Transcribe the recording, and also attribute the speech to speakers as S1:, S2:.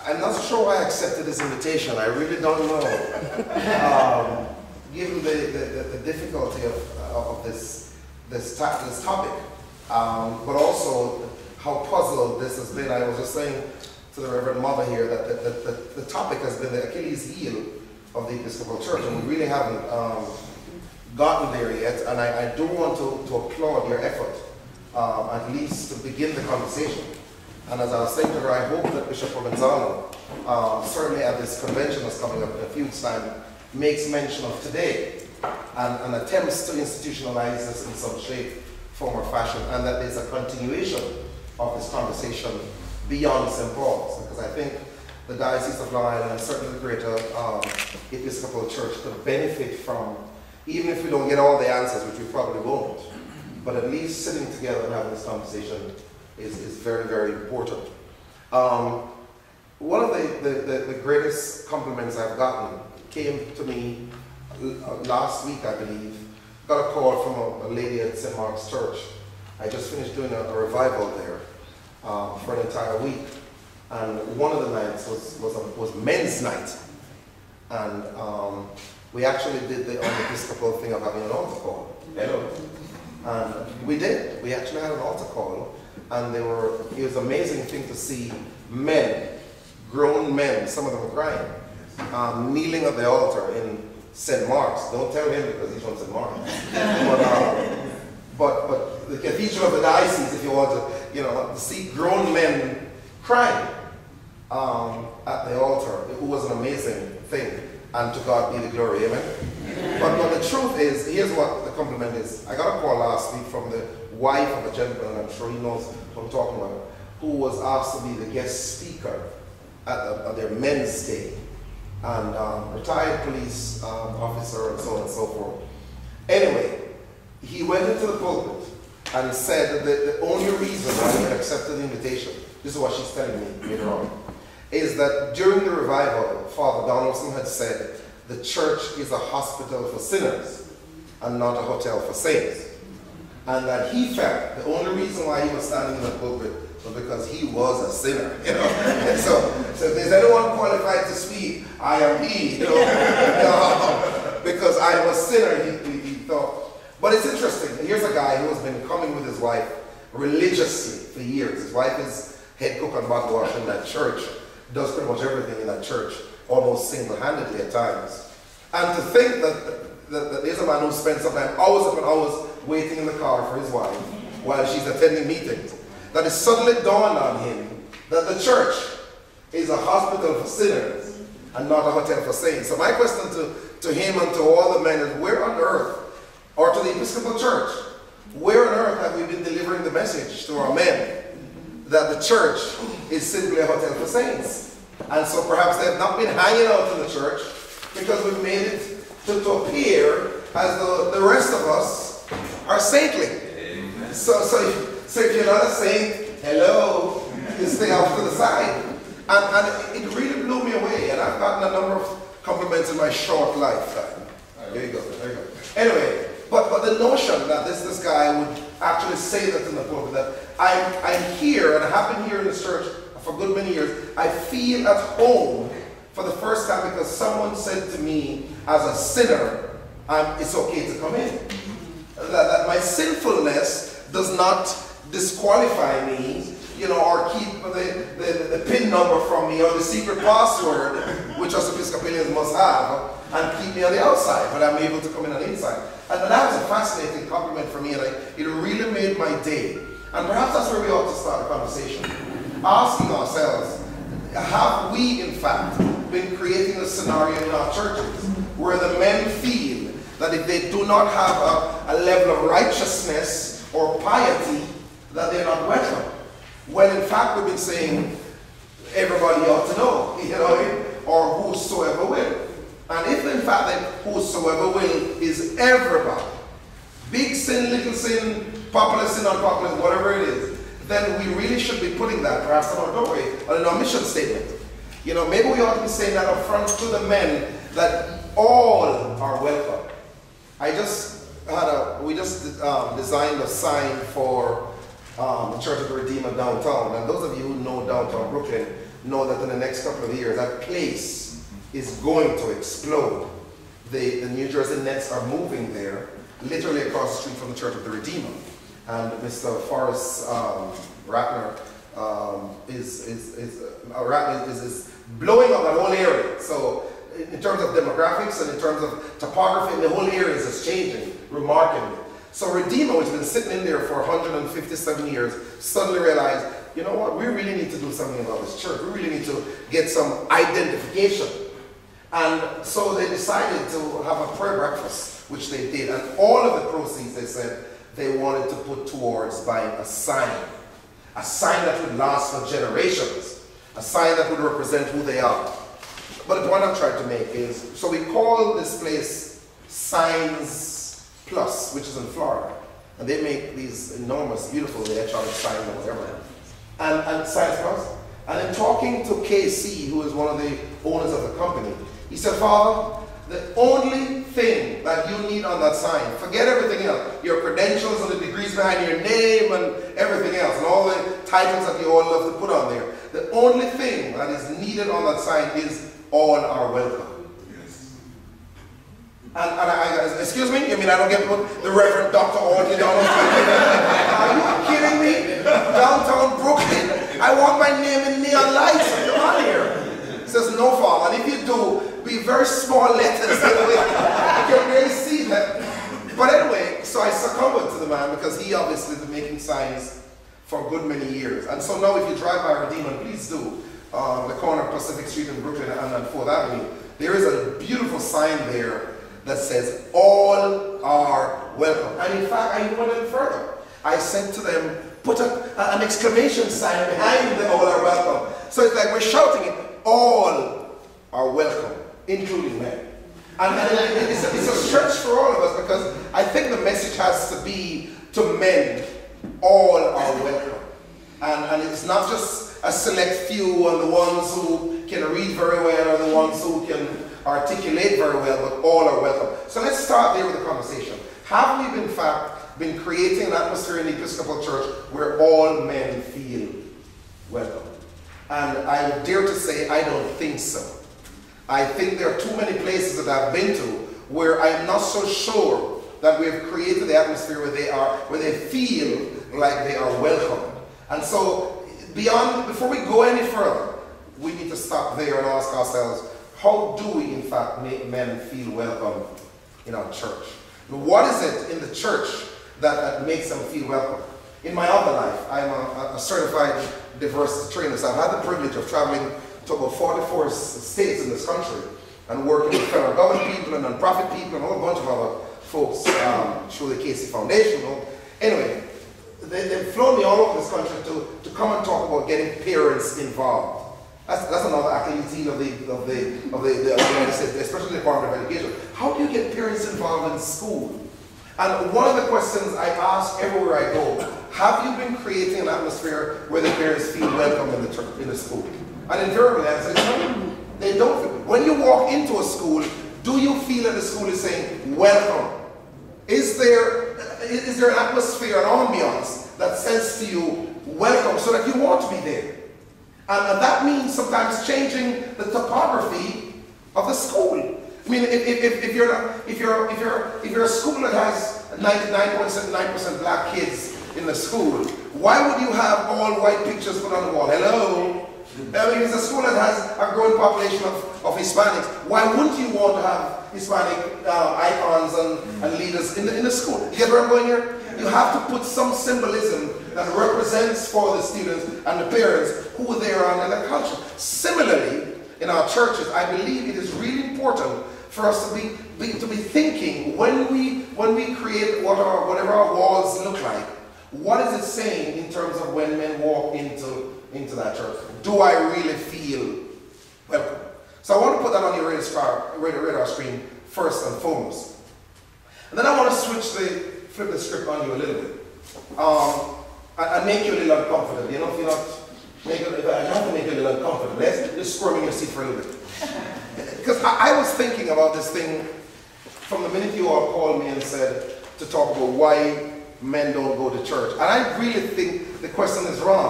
S1: I'm not sure why I accepted this invitation. I really don't know. Given the difficulty of this topic, but also how puzzled this has been. I was just saying to the Reverend Mother here that the topic has been the Achilles heel of the Episcopal Church, and we really haven't gotten there yet. And I do want to applaud your effort, at least to begin the conversation. And as I was saying to her, I hope that Bishop Provenzano, certainly at this convention that's coming up in a few weeks' time, makes mention of today and attempts to institutionalize this in some shape, form, or fashion, and that there's a continuation of this conversation beyond St. Paul's. Because I think the Diocese of Long Island and certainly the greater Episcopal Church could benefit from, even if we don't get all the answers, which we probably won't, but at least sitting together and having this conversation is very, very important. One of the greatest compliments I've gotten came to me last week, I believe. Got a call from a lady at St. Mark's Church. I just finished doing a revival there for an entire week. And one of the nights was men's night. And we actually did the unepiscopal thing of having an altar call. Hello. And we did. We actually had an altar call. And it was an amazing thing to see men, grown men, some of them were crying, kneeling at the altar in St. Mark's. Don't tell him because he's from St. Mark's. but the cathedral of the diocese, if you want to see grown men crying at the altar, it was an amazing thing. And to God be the glory, amen? But the truth is, here's what the compliment is. I got a call last week from the wife of a gentleman, and I'm sure he knows what I'm talking about, who was asked to be the guest speaker at their men's day. And retired police officer and so on and so forth. Anyway, he went into the pulpit and said that the only reason why he had accepted the invitation, this is what she's telling me later on, is that during the revival, Father Donaldson had said the church is a hospital for sinners and not a hotel for saints. And that he felt the only reason why he was standing in the pulpit was because he was a sinner, And so if there's anyone qualified to speak, I am he, because I am a sinner, he thought. But it's interesting. Here's a guy who has been coming with his wife religiously for years. His wife is head cook and bottle washer in that church, does pretty much everything in that church, almost single-handedly at times. And to think that there's a man who spends sometimes hours upon hours waiting in the car for his wife while she's attending meetings, that it suddenly dawned on him that the church is a hospital for sinners and not a hotel for saints. So my question to him and to all the men is, where on earth, or to the Episcopal Church, where on earth have we been delivering the message to our men that the church is simply a hotel for saints? And so perhaps they have not been hanging out in the church because we've made it to appear as though the rest of us are saintly. Amen. So if you're not a saint, hello, you stay off to the side. And it really blew me away, and I've gotten a number of compliments in my short lifetime. There you go. Anyway, but the notion that this guy would actually say that in the pulpit, that I'm here, and I have been here in this church for a good many years, I feel at home for the first time because someone said to me, as a sinner, it's okay to come in. That my sinfulness does not disqualify me, or keep the PIN number from me, or the secret password, which us Episcopalians must have, and keep me on the outside, but I'm able to come in on the inside. And that was a fascinating compliment for me, and it really made my day. And perhaps that's where we ought to start the conversation, asking ourselves, have we in fact been creating a scenario in our churches where the men feel that if they do not have a level of righteousness or piety, that they're not welcome? Well, in fact, we've been saying everybody ought to know, or whosoever will. And if in fact that whosoever will is everybody, big sin, little sin, popular sin, unpopular sin, whatever it is, then we really should be putting that perhaps on our doorway or in our mission statement. Maybe we ought to be saying that up front to the men, that all are welcome. We just designed a sign for the Church of the Redeemer downtown. And those of you who know downtown Brooklyn know that in the next couple of years, that place is going to explode. The New Jersey Nets are moving there, literally across the street from the Church of the Redeemer. And Mr. Forrest Ratner is blowing up that whole area. So in terms of demographics and in terms of topography, the whole area is just changing remarkably. So Redeemer, which has been sitting in there for 157 years, suddenly realized, you know what, we really need to do something about this church. We really need to get some identification. And so they decided to have a prayer breakfast, which they did. And all of the proceeds, they said, they wanted to put towards buying a sign that would last for generations, a sign that would represent who they are. But the point I'm trying to make is, so we call this place Signs Plus, which is in Florida. And they make these enormous, beautiful electronic signs or whatever. And Signs Plus. And in talking to KC, who is one of the owners of the company, he said, Father, the only thing that you need on that sign, forget everything else, your credentials and the degrees behind your name and everything else, and all the titles that you all love to put on there, the only thing that is needed on that sign is all are welcome. Yes. And excuse me, you mean I don't get the Reverend Dr. Audley down? Are you kidding me? Downtown Brooklyn, I want my name in neon lights. Come on here. He says, no, Father, and if you do, be very small letters. You can really see that. But anyway, so I succumbed to the man because he obviously has been making signs for a good many years. And so now if you drive by Redeemer, please do, the corner of Pacific Street in Brooklyn and 4th Avenue, there is a beautiful sign there that says, all are welcome. And in fact, I went in further. I said to them, put an exclamation sign behind the all are welcome. So it's like we're shouting it, all are welcome, including men. And it's a stretch for all of us because I think the message has to be to men, all are welcome. And it's not just a select few and the ones who can read very well or the ones who can articulate very well, but all are welcome. So let's start there with the conversation. Have we in fact been creating an atmosphere in the Episcopal Church where all men feel welcome? And I dare to say I don't think so. I think there are too many places that I've been to where I'm not so sure that we have created the atmosphere where they feel like they are welcome. And so before we go any further, we need to stop there and ask ourselves, how do we in fact make men feel welcome in our church? What is it in the church that makes them feel welcome? In my other life, I'm a certified diversity trainer, so I've had the privilege of traveling to about 44 states in this country and working with federal government people and non-profit people and a whole bunch of other folks through the Casey Foundation. Anyway, they've flown me all over this country to come and talk about getting parents involved. That's another activity of the United States, especially the Department of Education. How do you get parents involved in school? And one of the questions I ask everywhere I go, have you been creating an atmosphere where the parents feel welcome in the school? And invariably I say, no, they don't. When you walk into a school, do you feel that the school is saying, welcome? Is there an atmosphere, an ambiance that says to you, welcome, so that you want to be there? And that means sometimes changing the topography of the school. I mean, if you're a school that has 99.9% black kids in the school, why would you have all white pictures put on the wall? Hello? I mean, if it's a school that has a growing population of Hispanics, why wouldn't you want to have Hispanic icons and leaders in the school? You get where I'm going here? You have to put some symbolism that represents for the students and the parents who they are in their culture. Similarly, in our churches, I believe it is really important for us to be thinking when we create whatever our walls look like. What is it saying in terms of when men walk into that church? Do I really feel welcome? So I want to put that on your radar screen first and foremost. And then I want to flip the script on you a little bit. And make you a little uncomfortable. You know, if you're not, I have to make you a little uncomfortable. Let's just squirm in your seat for a little bit. Because I was thinking about this thing from the minute you all called me and said to talk about why men don't go to church. And I really think the question is wrong.